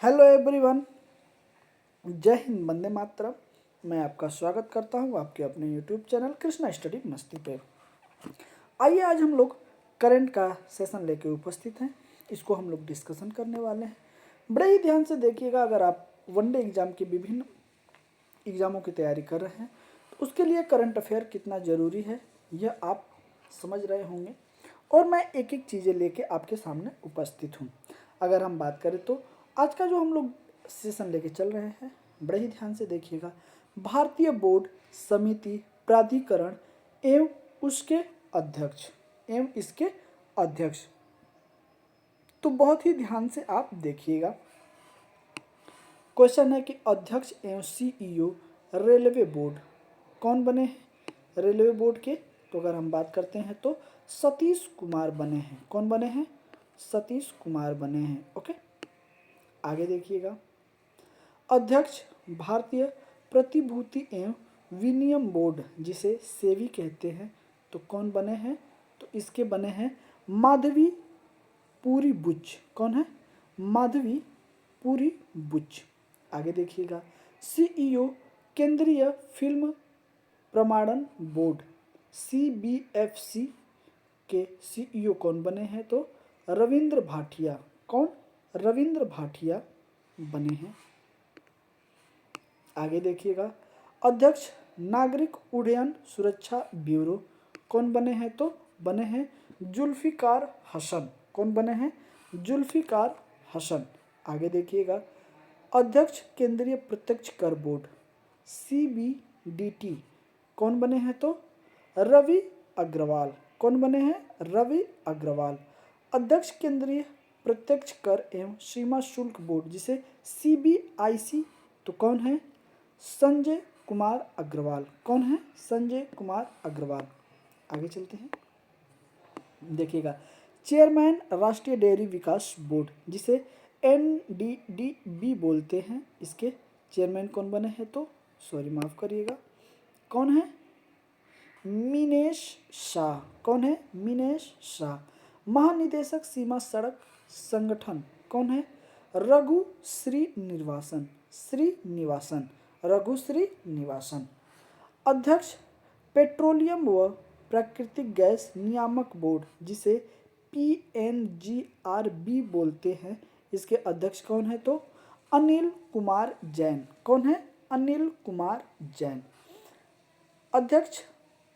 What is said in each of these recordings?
Hello everyone, जय हिंद, वंदे मातरम। मैं आपका स्वागत करता हूं आपके अपने यूट्यूब चैनल कृष्णा स्टडी मस्ती पे। आइए आज हम लोग करंट का सेशन लेके उपस्थित हैं। इसको हम लोग डिस्कशन करने वाले हैं। बड़े ही ध्यान से देखिएगा। अगर आप वनडे एग्जाम की विभिन्न एग्जामों की तैयारी कर रहे हैं तो उसके लिए करंट अफेयर कितना ज़रूरी है यह आप समझ रहे होंगे, और मैं एक एक चीज़ें लेके आपके सामने उपस्थित हूँ। अगर हम बात करें तो आज का जो हम लोग सेशन लेके चल रहे हैं, बड़े ही ध्यान से देखिएगा। भारतीय बोर्ड समिति प्राधिकरण एवं उसके अध्यक्ष एवं इसके अध्यक्ष, तो बहुत ही ध्यान से आप देखिएगा। क्वेश्चन है कि अध्यक्ष एवं सीईओ रेलवे बोर्ड कौन बने हैं रेलवे बोर्ड के? तो अगर हम बात करते हैं तो सतीश कुमार बने हैं। कौन बने हैं? सतीश कुमार बने हैं। ओके, आगे देखिएगा। अध्यक्ष भारतीय प्रतिभूति एवं विनिमय बोर्ड जिसे सेबी कहते हैं, तो कौन बने हैं? तो इसके बने हैं माधवी पुरी बुच। कौन है? माधवी पुरी बुच। आगे देखिएगा। सीईओ केंद्रीय फिल्म प्रमाणन बोर्ड सीबीएफसी के सीईओ कौन बने हैं? तो रविंद्र भाटिया। कौन? रविंद्र भाटिया बने हैं। आगे देखिएगा। अध्यक्ष नागरिक उड्डयन सुरक्षा ब्यूरो कौन बने हैं? तो बने हैं जुल्फिकार हसन। कौन बने हैं? जुल्फिकार हसन। आगे देखिएगा। अध्यक्ष केंद्रीय प्रत्यक्ष कर बोर्ड सीबीडीटी कौन बने हैं? तो रवि अग्रवाल। कौन बने हैं? रवि अग्रवाल। अध्यक्ष केंद्रीय प्रत्यक्ष कर एवं सीमा शुल्क बोर्ड जिसे सीबीआईसी, तो कौन है? संजय कुमार अग्रवाल। कौन है? संजय कुमार अग्रवाल। आगे चलते हैं, देखिएगा। चेयरमैन राष्ट्रीय डेयरी विकास बोर्ड जिसे एनडीडीबी बोलते हैं, इसके चेयरमैन कौन बने हैं? तो सॉरी माफ़ करिएगा, कौन है? मीनेश शाह। कौन है? मीनेश शाह। महानिदेशक सीमा सड़क संगठन कौन है? रघु श्रीनिवासन। श्रीनिवासन, रघु श्रीनिवासन। अध्यक्ष पेट्रोलियम व प्राकृतिक गैस नियामक बोर्ड जिसे पीएनजीआरबी बोलते हैं, इसके अध्यक्ष कौन है? तो अनिल कुमार जैन। कौन है? अनिल कुमार जैन। अध्यक्ष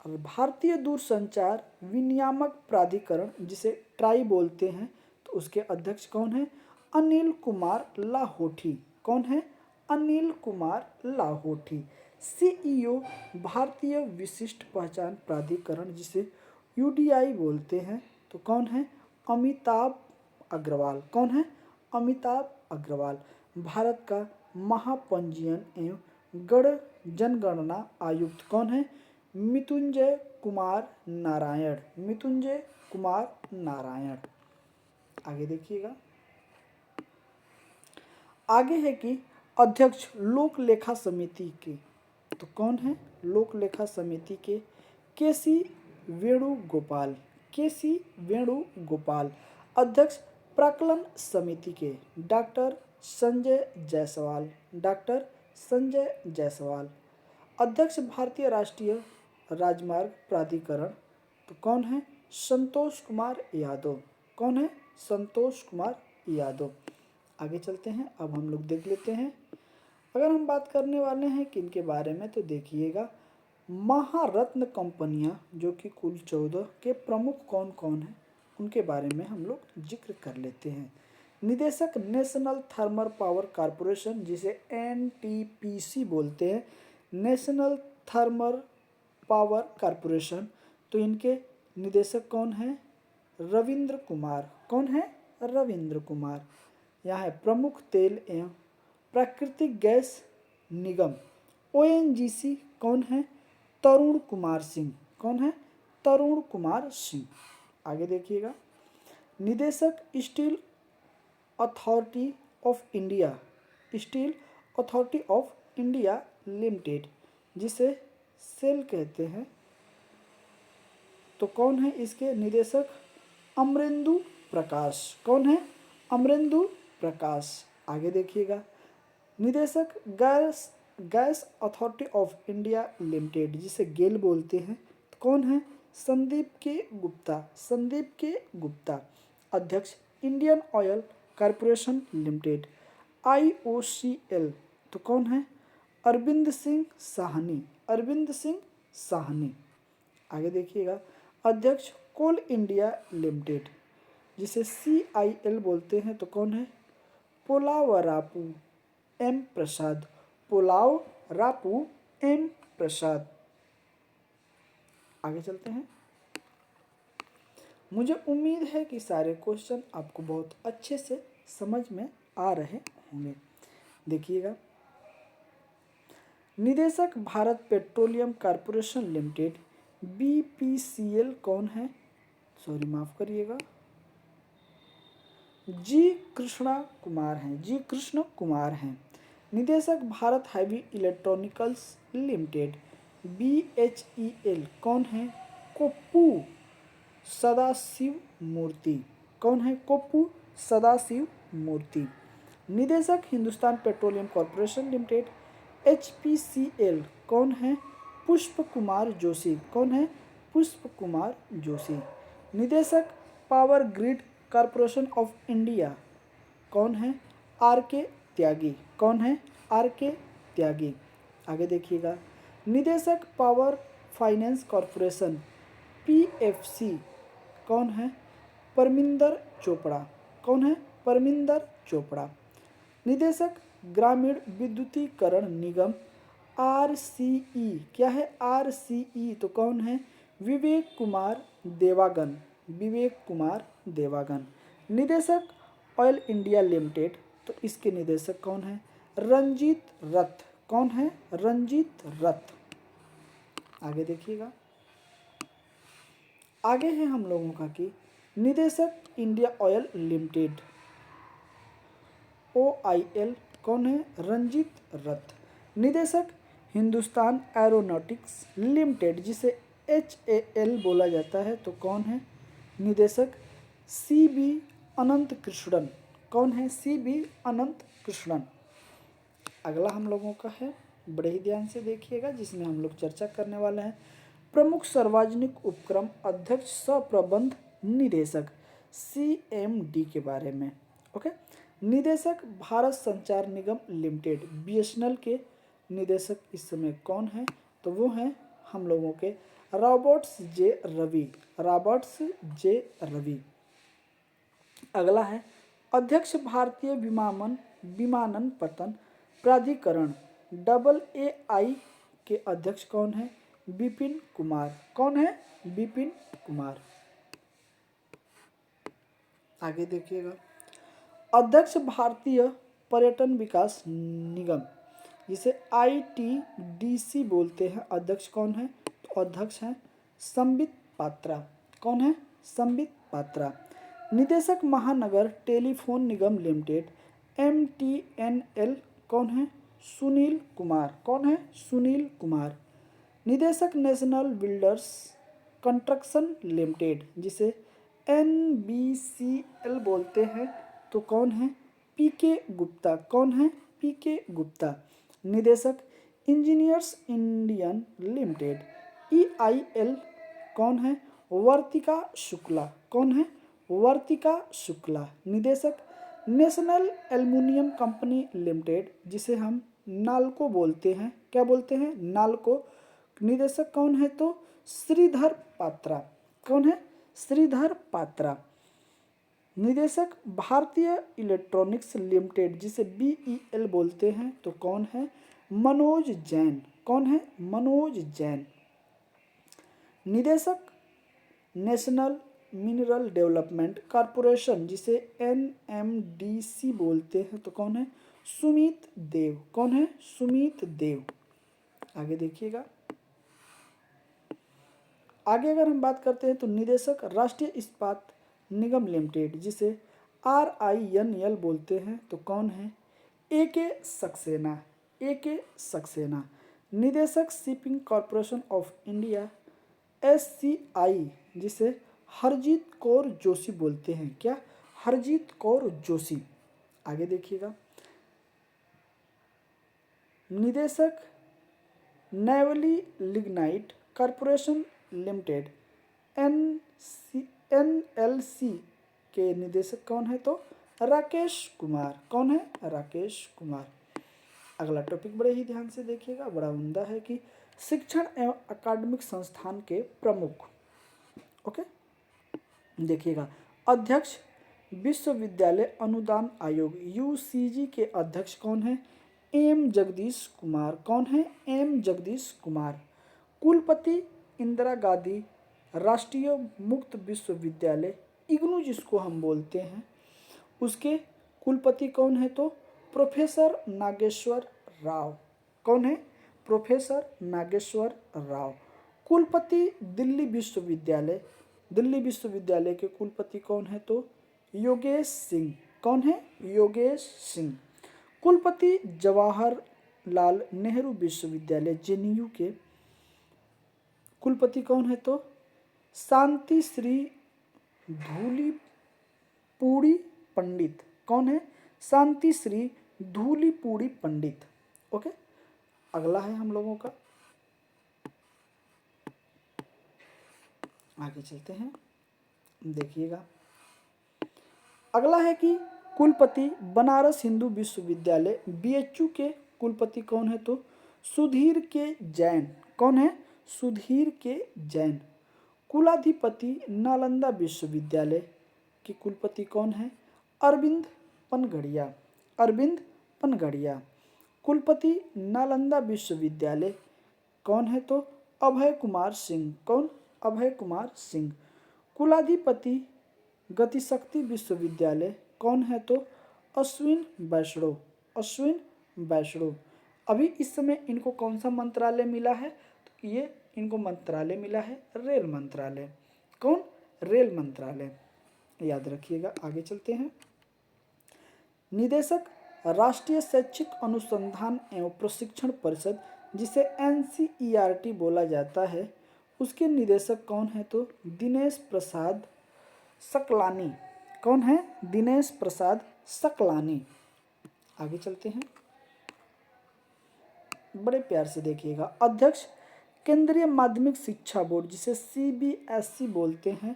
भारतीय दूरसंचार विनियामक प्राधिकरण जिसे ट्राई बोलते हैं, तो उसके अध्यक्ष कौन है? अनिल कुमार लाहोठी। कौन है? अनिल कुमार लाहोठी। सीईओ भारतीय विशिष्ट पहचान प्राधिकरण जिसे यूडीआई बोलते हैं, तो कौन है? अमिताभ अग्रवाल। कौन है? अमिताभ अग्रवाल। भारत का महापंजीयन एवं गण जनगणना आयुक्त कौन है? मृत्युंजय कुमार नारायण। मृत्युंजय कुमार नारायण। आगे देखिएगा। आगे है कि अध्यक्ष लोक लेखा समिति के, तो कौन है? लोक लेखा समिति के केसी वेणुगोपाल। केसी वेणुगोपाल। अध्यक्ष प्राक्कलन समिति के डॉक्टर संजय जायसवाल। डॉक्टर संजय जायसवाल। अध्यक्ष भारतीय राष्ट्रीय राजमार्ग प्राधिकरण, तो कौन है? संतोष कुमार यादव। कौन है? संतोष कुमार यादव। आगे चलते हैं। अब हम लोग देख लेते हैं, अगर हम बात करने वाले हैं किनके बारे में, तो देखिएगा। महारत्न कंपनियां जो कि कुल 14 के प्रमुख कौन कौन हैं, उनके बारे में हम लोग जिक्र कर लेते हैं। निदेशक नेशनल थर्मल पावर कॉरपोरेशन जिसे एनटीपीसी बोलते हैं, नेशनल थर्मल पावर कॉरपोरेशन, तो इनके निदेशक कौन हैं? रविंद्र कुमार। कौन है? रविंद्र कुमार। यहाँ है प्रमुख तेल एवं प्राकृतिक गैस निगम ओएनजीसी, कौन है? तरुण कुमार सिंह। कौन है? तरुण कुमार सिंह। आगे देखिएगा। निदेशक steel authority of India, steel authority of India limited जिसे सेल कहते हैं, तो कौन है इसके निदेशक? अमरेंदु प्रकाश। कौन है? अमरेंदु प्रकाश। आगे देखिएगा, निदेशक gas gas authority of India limited जिसे गेल बोलते हैं, तो कौन है? संदीप के गुप्ता। संदीप के गुप्ता। अध्यक्ष Indian oil corporation limited IOCL, तो कौन है? अरविंद सिंह साहनी। अरविंद सिंह साहनी। आगे देखिएगा, अध्यक्ष कोल इंडिया लिमिटेड जिसे CIL बोलते हैं, तो कौन है? पोलावरापू M प्रसाद। पोलावरापू M प्रसाद। आगे चलते हैं। मुझे उम्मीद है कि सारे क्वेश्चन आपको बहुत अच्छे से समझ में आ रहे होंगे। देखिएगा, निदेशक Bharat petroleum corporation limited BPCL कौन है? सॉरी माफ करिएगा, जी कृष्णा कुमार हैं। जी कृष्ण कुमार हैं। निदेशक भारत हैवी इलेक्ट्रॉनिकल्स लिमिटेड BHEL कौन है? कोप्पू सदाशिव मूर्ति। कौन है? कोप्पू सदाशिव मूर्ति। निदेशक Hindustan petroleum corporation limited HPCL कौन है? पुष्प कुमार जोशी। कौन है? पुष्प कुमार जोशी। निदेशक power grid corporation of India कौन है? RK त्यागी। कौन है? RK त्यागी। आगे देखिएगा, निदेशक पावर फाइनेंस कॉरपोरेशन PFC कौन है? परमिंदर चोपड़ा। कौन है? परमिंदर चोपड़ा। निदेशक ग्रामीण विद्युतीकरण निगम RCE, क्या है? RCE, तो कौन है? विवेक कुमार देवागन। विवेक कुमार देवागन। निदेशक ऑयल इंडिया लिमिटेड, तो इसके निदेशक कौन है? रंजीत रथ। कौन है? रंजीत रथ। आगे देखिएगा, आगे है हम लोगों का कि निदेशक इंडिया ऑयल लिमिटेड OIL कौन है? रंजीत रथ। निदेशक हिंदुस्तान एरोनॉटिक्स लिमिटेड जिसे HAL बोला जाता है, तो कौन है? निदेशक CB अनंत कृष्णन। कौन है? CB अनंत कृष्णन। अगला हम लोगों का है, बड़े ही ध्यान से देखिएगा, जिसमें हम लोग चर्चा करने वाले हैं प्रमुख सार्वजनिक उपक्रम अध्यक्ष सह प्रबंध निदेशक CMD के बारे में। ओके, निदेशक भारत संचार निगम लिमिटेड BSNL के निदेशक इस समय कौन है? तो वो हैं हम लोगों के Roberts J Ravi. Roberts J Ravi. अगला है अध्यक्ष भारतीय विमानन पतन प्राधिकरण AAI के अध्यक्ष कौन है? विपिन कुमार। कौन है? विपिन कुमार। आगे देखिएगा, अध्यक्ष भारतीय पर्यटन विकास निगम जिसे ITDC बोलते हैं, अध्यक्ष कौन है? तो अध्यक्ष हैं संबित पात्रा। कौन है? संबित पात्रा। निदेशक महानगर टेलीफोन निगम लिमिटेड MTNL कौन है? सुनील कुमार। कौन है? सुनील कुमार। निदेशक नेशनल बिल्डर्स कंस्ट्रक्शन लिमिटेड जिसे NBCL बोलते हैं, तो कौन है? PK गुप्ता। कौन है? PK गुप्ता। निदेशक इंजीनियर्स इंडियन लिमिटेड EIL कौन है? वर्तिका शुक्ला। कौन है? वर्तिका शुक्ला। निदेशक नेशनल एल्युमिनियम कंपनी लिमिटेड जिसे हम नाल्को बोलते हैं, क्या बोलते हैं? नाल्को। निदेशक कौन है? तो श्रीधर पात्रा। कौन है? श्रीधर पात्रा। निदेशक भारतीय इलेक्ट्रॉनिक्स लिमिटेड जिसे BEL बोलते हैं, तो कौन है? मनोज जैन। कौन है? मनोज जैन। निदेशक नेशनल मिनरल डेवलपमेंट कॉरपोरेशन जिसे NMDC बोलते हैं, तो कौन है? सुमित देव। कौन है? सुमित देव। आगे देखिएगा, आगे अगर हम बात करते हैं तो निदेशक राष्ट्रीय इस्पात निगम लिमिटेड जिसे RINL बोलते हैं, तो कौन है? AK सक्सेना। AK सक्सेना। निदेशक shipping corporation of India SCI जिसे हरजीत कौर जोशी बोलते हैं, क्या? हरजीत कौर जोशी। आगे देखिएगा, निदेशक Neyveli lignite corporation limited NLC के निदेशक कौन है? तो राकेश कुमार। कौन है? राकेश कुमार। अगला टॉपिक बड़े ही ध्यान से देखिएगा, बड़ा उम्दा है कि शिक्षण एवं अकादमिक संस्थान के प्रमुख। ओके, देखिएगा, अध्यक्ष विश्वविद्यालय अनुदान आयोग UCG के अध्यक्ष कौन है? M जगदीश कुमार। कौन है? M जगदीश कुमार। कुलपति इंदिरा गांधी राष्ट्रीय मुक्त विश्वविद्यालय इग्नू जिसको हम बोलते हैं, उसके कुलपति कौन है? तो प्रोफेसर नागेश्वर राव। कौन है? प्रोफेसर नागेश्वर राव। कुलपति दिल्ली विश्वविद्यालय के कुलपति कौन है? तो योगेश सिंह। कौन है? योगेश सिंह। कुलपति जवाहरलाल नेहरू विश्वविद्यालय JNU के कुलपति कौन है? तो शांति श्री धूलीपूड़ी पंडित। कौन है? शांति श्री धूलीपूड़ी पंडित। ओके, अगला है हम लोगों का, आगे चलते हैं, देखिएगा। अगला है कि कुलपति बनारस हिंदू विश्वविद्यालय BHU के कुलपति कौन है? तो सुधीर के जैन। कौन है? सुधीर के जैन। कुलाधिपति नालंदा विश्वविद्यालय के कुलपति कौन है? अरविंद पनगड़िया। अरविंद पनगड़िया। कुलपति नालंदा विश्वविद्यालय कौन है? तो अभय कुमार सिंह। कौन? अभय कुमार सिंह। कुलाधिपति गतिशक्ति विश्वविद्यालय कौन है? तो अश्विन वैष्णव। अश्विन वैष्णव। अभी इस समय इनको कौन सा मंत्रालय मिला है? तो ये इनको मंत्रालय मिला है रेल मंत्रालय। कौन? रेल मंत्रालय, याद रखिएगा। आगे चलते हैं। निदेशक राष्ट्रीय शैक्षिक अनुसंधान एवं प्रशिक्षण परिषद जिसे NCERT बोला जाता है, उसके निदेशक कौन है? तो दिनेश प्रसाद सकलानी। कौन है? दिनेश प्रसाद सकलानी। आगे चलते हैं, बड़े प्यार से देखिएगा। अध्यक्ष केंद्रीय माध्यमिक शिक्षा बोर्ड जिसे CBSE बोलते हैं,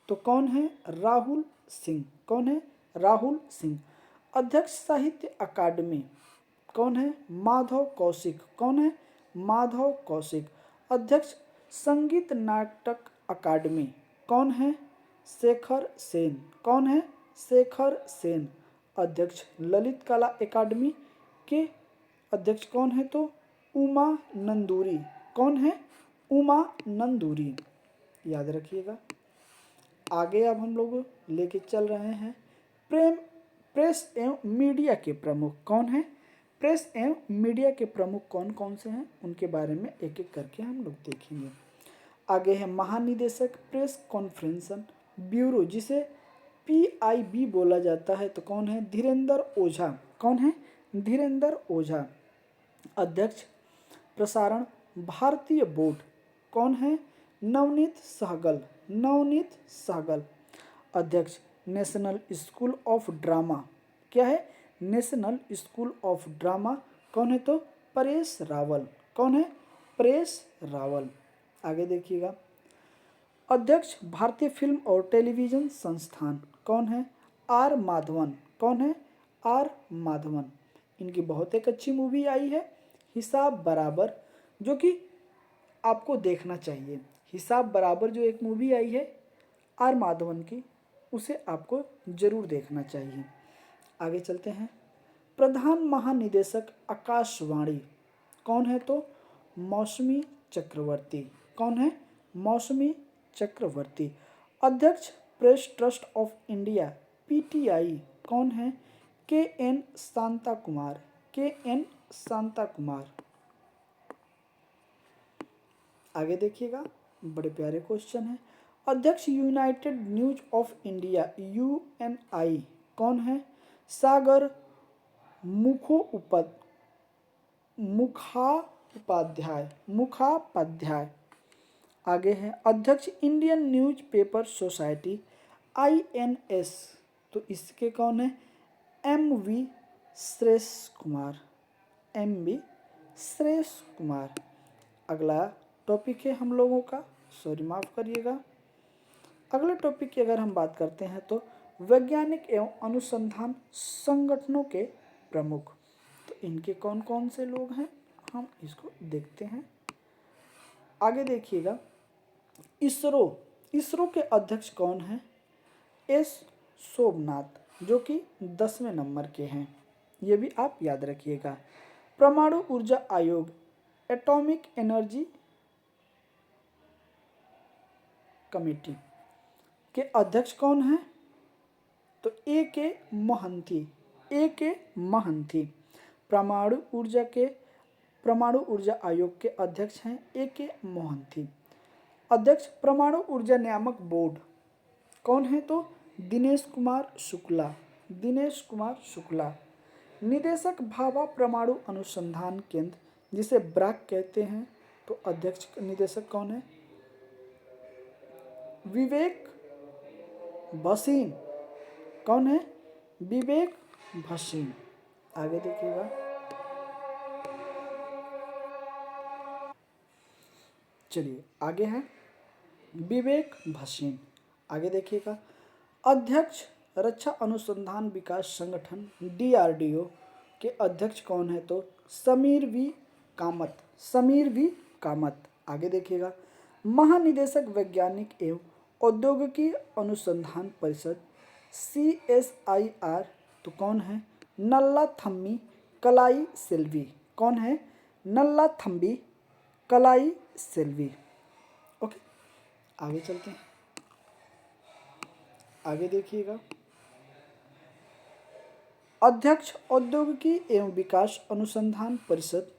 तो कौन है? राहुल सिंह। कौन है? राहुल सिंह। अध्यक्ष साहित्य अकादमी कौन है? माधव कौशिक। कौन है? माधव कौशिक। अध्यक्ष संगीत नाटक अकादमी कौन है? शेखर सेन। कौन है? शेखर सेन। अध्यक्ष ललित कला अकादमी के अध्यक्ष कौन है? तो उमा नंदूरी। कौन है? उमा नंदूरी, याद रखिएगा। आगे अब हम लोग लेके चल रहे हैं प्रेस एवं मीडिया के प्रमुख कौन है? प्रेस एवं मीडिया के प्रमुख कौन कौन से हैं, उनके बारे में एक एक करके हम लोग देखेंगे। आगे है महानिदेशक प्रेस कॉन्फ्रेंसन ब्यूरो जिसे PIB बोला जाता है, तो कौन है? धीरेन्द्र ओझा। कौन है? धीरेन्द्र ओझा। अध्यक्ष प्रसारण भारतीय बोर्ड कौन है? नवनीत सहगल। नवनीत सहगल। अध्यक्ष नेशनल स्कूल ऑफ ड्रामा क्या है? नेशनल स्कूल ऑफ ड्रामा कौन है? तो परेश रावल। कौन है? परेश रावल। आगे देखिएगा। अध्यक्ष भारतीय फिल्म और टेलीविज़न संस्थान कौन है? R माधवन। कौन है? R माधवन। इनकी बहुत एक अच्छी मूवी आई है हिसाब बराबर, जो कि आपको देखना चाहिए। हिसाब बराबर जो एक मूवी आई है R माधवन की, उसे आपको ज़रूर देखना चाहिए। आगे चलते हैं। प्रधान महानिदेशक आकाशवाणी कौन है? तो मौसमी चक्रवर्ती। कौन है? मौसमी चक्रवर्ती। अध्यक्ष press trust of India PTI कौन है? KN शांता कुमार। KN शांता कुमार। आगे देखिएगा, बड़े प्यारे क्वेश्चन है। अध्यक्ष United news of India UNI कौन है? सागर मुखोपाध्याय। आगे है अध्यक्ष Indian news paper society INS, तो इसके कौन है? MV सुरेश कुमार। MV श्रेयस कुमार। अगला टॉपिक है हम लोगों का, सॉरी माफ़ करिएगा, अगले टॉपिक की अगर हम बात करते हैं तो वैज्ञानिक एवं अनुसंधान संगठनों के प्रमुख। तो इनके कौन कौन से लोग हैं हम इसको देखते हैं। आगे देखिएगा, इसरो, इसरो के अध्यक्ष कौन हैं? एस सोमनाथ, जो कि 10वें नंबर के हैं, ये भी आप याद रखिएगा। परमाणु ऊर्जा आयोग, एटॉमिक एनर्जी कमेटी के अध्यक्ष कौन हैं? तो ए के महंती, ए के महंती। परमाणु ऊर्जा आयोग के अध्यक्ष हैं ए के मोहंती। अध्यक्ष परमाणु ऊर्जा नियामक बोर्ड कौन है? तो दिनेश कुमार शुक्ला, दिनेश कुमार शुक्ला। निदेशक भाभा परमाणु अनुसंधान केंद्र, जिसे ब्रैक कहते हैं, तो अध्यक्ष निदेशक कौन है? विवेक भसीन। कौन है? विवेक भसीन। आगे देखिएगा, चलिए आगे है विवेक भसीन। आगे देखिएगा, अध्यक्ष रक्षा अनुसंधान विकास संगठन DRDO के अध्यक्ष कौन है? तो समीर वी कामत, समीर वी कामत। आगे देखिएगा, महानिदेशक वैज्ञानिक एवं औद्योगिकी अनुसंधान परिषद CSIR, तो कौन है? नल्ला थम्मी कलाई सेल्वी। कौन है? नल्ला थम्बी कलाई सेल्वी। ओके, आगे चलते हैं। आगे देखिएगा, अध्यक्ष औद्योगिकी एवं विकास अनुसंधान परिषद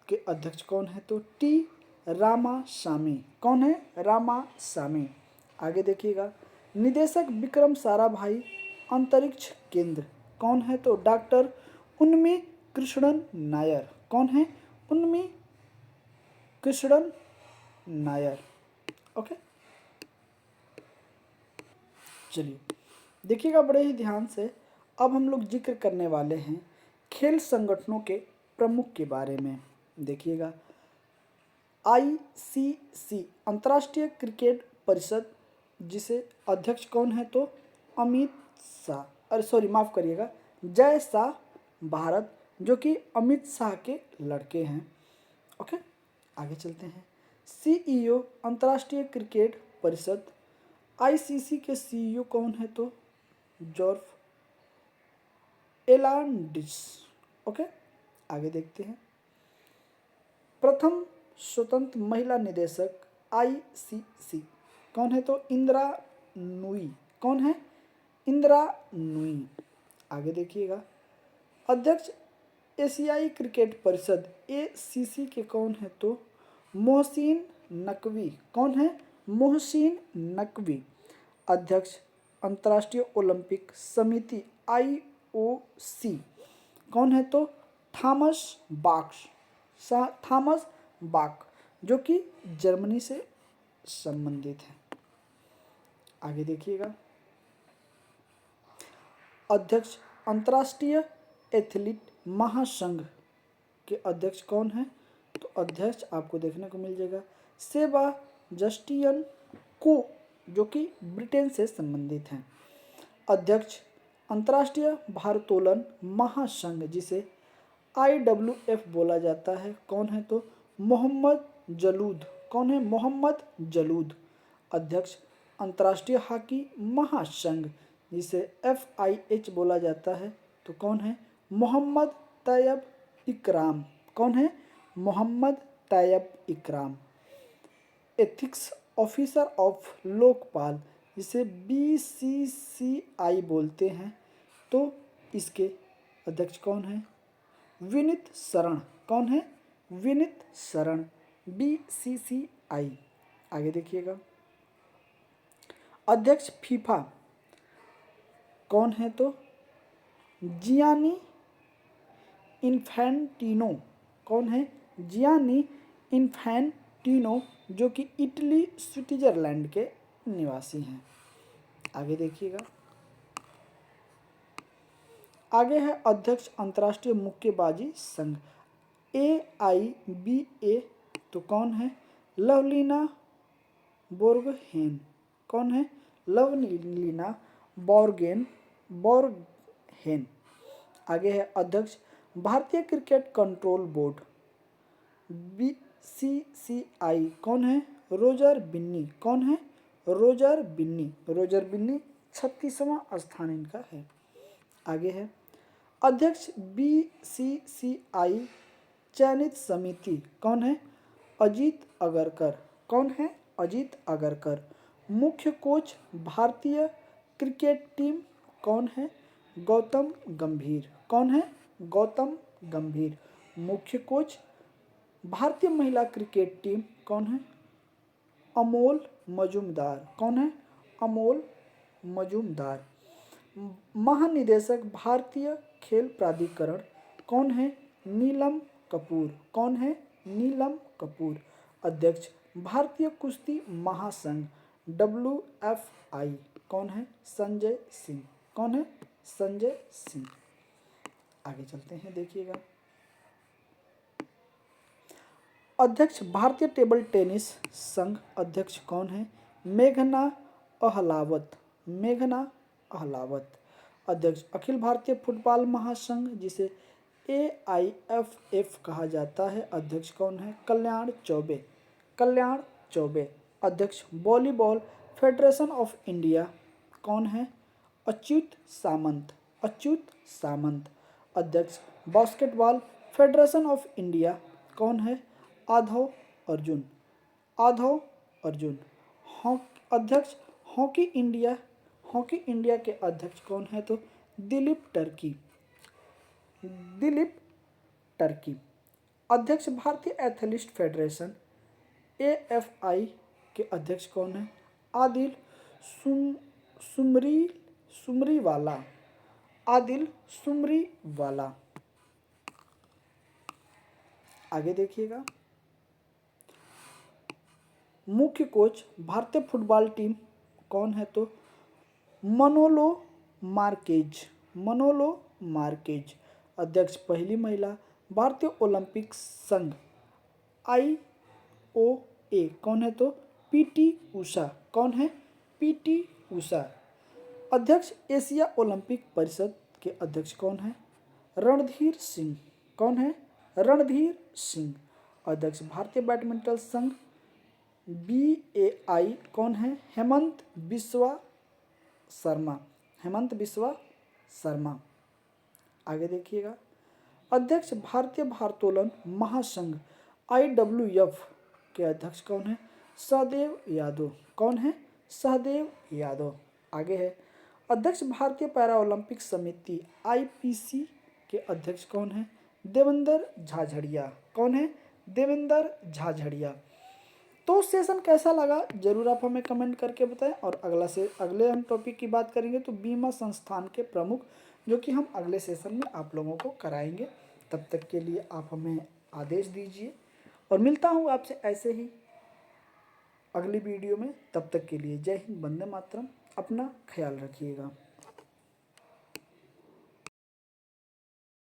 के अध्यक्ष कौन है? तो T रामासामी। कौन है? रामासामी। आगे देखिएगा, निदेशक विक्रम साराभाई अंतरिक्ष केंद्र कौन है? तो डॉक्टर उन्मी कृष्णन नायर। कौन है? उन्मी कृष्णन नायर। ओके, चलिए देखिएगा बड़े ही ध्यान से। अब हम लोग जिक्र करने वाले हैं खेल संगठनों के प्रमुख के बारे में। देखिएगा, ICC अंतर्राष्ट्रीय क्रिकेट परिषद, जिसे अध्यक्ष कौन है? तो अमित शाह, अरे सॉरी माफ़ करिएगा, जय शाह भारत, जो कि अमित शाह के लड़के हैं। ओके, आगे चलते हैं। CEO अंतर्राष्ट्रीय क्रिकेट परिषद ICC के CEO कौन है? तो जॉर्फ एलांडिस। ओके, आगे देखते हैं। प्रथम स्वतंत्र महिला निदेशक ICC कौन है? तो इंदिरा नूई। कौन है? इंदिरा नूई। आगे देखिएगा, अध्यक्ष एशियाई क्रिकेट परिषद ACC के कौन है? तो मोहसिन नकवी। कौन है? मोहसिन नकवी। अध्यक्ष अंतर्राष्ट्रीय ओलंपिक समिति IOC कौन है? तो थॉमस बाक, जो कि जर्मनी से संबंधित है। आगे देखिएगा, अध्यक्ष अंतर्राष्ट्रीय एथलीट महासंघ के अध्यक्ष कौन है? तो अध्यक्ष आपको देखने को मिल जाएगा सेबास्टियन को, जो कि ब्रिटेन से संबंधित हैं। अध्यक्ष अंतर्राष्ट्रीय भारोत्तोलन महासंघ, जिसे IWF बोला जाता है, कौन है? तो मोहम्मद जलूद। कौन है? मोहम्मद जलूद। अध्यक्ष अंतर्राष्ट्रीय हॉकी महासंघ, जिसे FIH बोला जाता है, तो कौन है? मोहम्मद तैयब इकराम। कौन है? मोहम्मद तैयब इकराम। एथिक्स ऑफिसर ऑफ लोकपाल, जिसे BCCI बोलते हैं, तो इसके अध्यक्ष कौन है? विनीत शरण। कौन है? विनीत शरण, BCCI। आगे देखिएगा, अध्यक्ष फीफा कौन है? तो जियानी इन्फैंटिनो। कौन है? जियानी इन्फैंटिनो, जो कि इटली स्विट्जरलैंड के निवासी हैं। आगे देखिएगा, आगे है अध्यक्ष अंतर्राष्ट्रीय मुक्केबाजी संघ AIBA, तो कौन है? लवलीना बोर्गहेन। कौन है? लवलीना बोर्गहेन। आगे है अध्यक्ष भारतीय क्रिकेट कंट्रोल बोर्ड BCCI, कौन है? रोजर बिन्नी। कौन है? रोजर बिन्नी। रोजर बिन्नी 36वां स्थान इनका है। आगे है अध्यक्ष BCCI चयनित समिति, कौन है? अजीत अगरकर। कौन है? अजीत अगरकर। मुख्य कोच भारतीय क्रिकेट टीम, कौन है? गौतम गंभीर। कौन है? गौतम गंभीर। मुख्य कोच भारतीय महिला क्रिकेट टीम, कौन है? अमोल मजूमदार। कौन है? अमोल मजूमदार। महानिदेशक भारतीय खेल प्राधिकरण, कौन है? नीलम कपूर। कौन है? नीलम कपूर। अध्यक्ष भारतीय कुश्ती महासंघ WFI, कौन है? संजय सिंह। कौन है? संजय सिंह। आगे चलते हैं, देखिएगा अध्यक्ष भारतीय टेबल टेनिस संघ अध्यक्ष कौन है? मेघना अहलावत। मेघना अहलावत। अध्यक्ष अखिल भारतीय फुटबॉल महासंघ जिसे AIFF कहा जाता है, अध्यक्ष कौन है? कल्याण चौबे। कल्याण चौबे। अध्यक्ष वॉलीबॉल फेडरेशन ऑफ इंडिया, कौन है? अच्युत सामंत। अच्युत सामंत। अध्यक्ष बास्केटबॉल फेडरेशन ऑफ इंडिया, कौन है? आधव अर्जुन। आधव अर्जुन। अध्यक्ष हॉकी इंडिया, हॉकी इंडिया के अध्यक्ष कौन है? तो दिलीप टर्की। दिलीप टर्की। अध्यक्ष भारतीय एथलीट फेडरेशन AFI के अध्यक्ष कौन है? आदिल सुमरीवाला। आदिल सुमरीवाला। आगे देखिएगा मुख्य कोच भारतीय फुटबॉल टीम कौन है? तो मनोलो मार्केज। मनोलो मार्केज। अध्यक्ष पहली महिला भारतीय ओलंपिक संघ IOA, कौन है? तो PT उषा। कौन है? PT उषा। अध्यक्ष एशिया ओलंपिक परिषद के अध्यक्ष कौन है? रणधीर सिंह। कौन है? रणधीर सिंह। अध्यक्ष भारतीय बैडमिंटन संघ BAI, कौन है? हेमंत बिस्वा शर्मा। हेमंत बिस्वा शर्मा। आगे देखिएगा अध्यक्ष भारतीय भारोत्तोलन महासंघ IWF के अध्यक्ष कौन है? सहदेव यादव। कौन है? सहदेव यादव। आगे है अध्यक्ष भारतीय पैरा ओलंपिक समिति IPC के अध्यक्ष कौन है? देवेंद्र झाझड़िया। कौन है? देवेंद्र झाझड़िया। तो सेशन कैसा लगा जरूर आप हमें कमेंट करके बताएं। और अगले हम टॉपिक की बात करेंगे तो बीमा संस्थान के प्रमुख, जो कि हम अगले सेशन में आप लोगों को कराएंगे। तब तक के लिए आप हमें आदेश दीजिए और मिलता हूँ आपसे ऐसे ही अगली वीडियो में। तब तक के लिए जय हिंद, वंदे मातरम। अपना ख्याल रखिएगा।